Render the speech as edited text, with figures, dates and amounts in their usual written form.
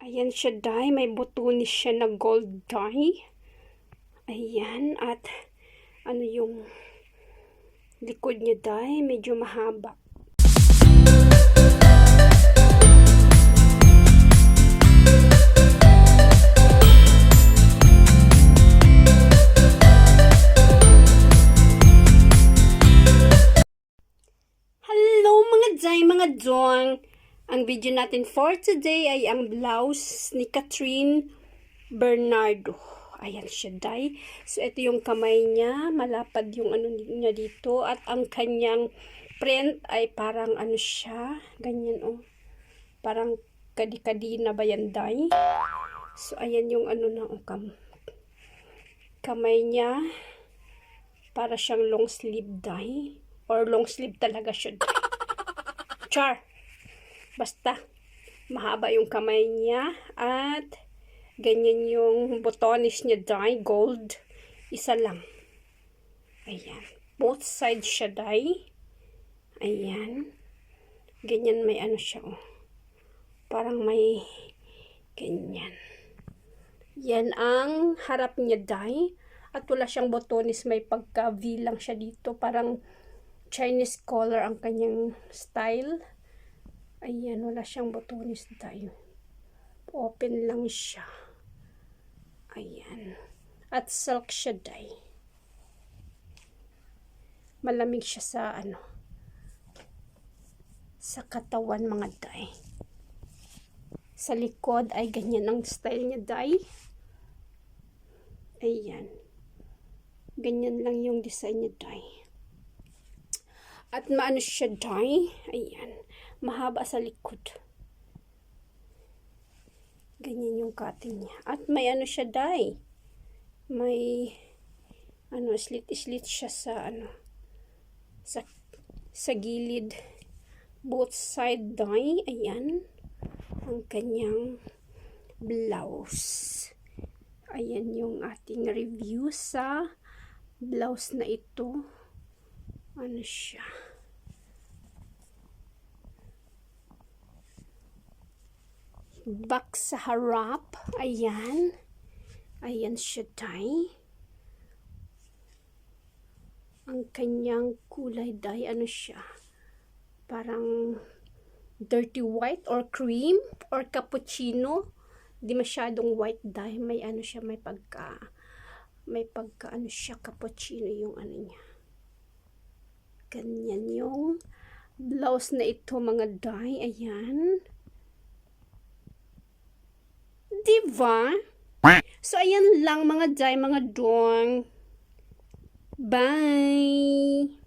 Ayan siya, dye. May butunis siya na gold dye. Ayan. At ano yung likod niya, dye. Medyo mahaba. Hello mga dye, mga dong. Ang video natin for today ay ang blouse ni Catherine Bernardo. Ayan siya, dye. So, ito yung kamay niya. Malapad yung ano niya dito. At ang kanyang print ay parang ano siya. Ganyan, oh. Parang kadi-kadi na ba yan, dye? So, ayan yung ano na, oh, kamay niya. Para siyang long sleeve, dye. Or long sleeve talaga siya, dye. Char! Basta, mahaba yung kamay niya at ganyan yung botones niya, dye, gold. Isa lang. Ayan. Both sides siya, dye. Ayan. Ganyan may ano siya, oh. Parang may ganyan. Yan ang harap niya, dye. At wala siyang botones, may pagka-V lang siya dito. Parang Chinese collar ang kanyang style. Ayan, wala siyang botones, dye. Open lang siya. Ayan. At silk siya, dye. Malamig siya sa ano, sa katawan, mga dye. Sa likod ay ganyan ang style niya, dye. Ayan. Ganyan lang yung design niya, dye. At maano siya, dye. Ayan. Mahaba sa likod. Ganyan yung cutting niya. At may ano siya, dye. May ano, slit-slit siya sa ano, sa gilid. Both side, dye. Ayan. Ang kanyang blouse. Ayan yung ating review sa blouse na ito. Ano siya? Back sa harap. Ayan. Ayan siya, dye. Ang kanyang kulay, dye. Ano siya? Parang dirty white or cream or cappuccino. Di masyadong white, dye. May ano siya, may pagka ano siya, cappuccino yung ano niya. Ganyan yung blouse na ito, mga dye. Ayan. Diba? So, ayan lang mga dye, mga dong. Bye!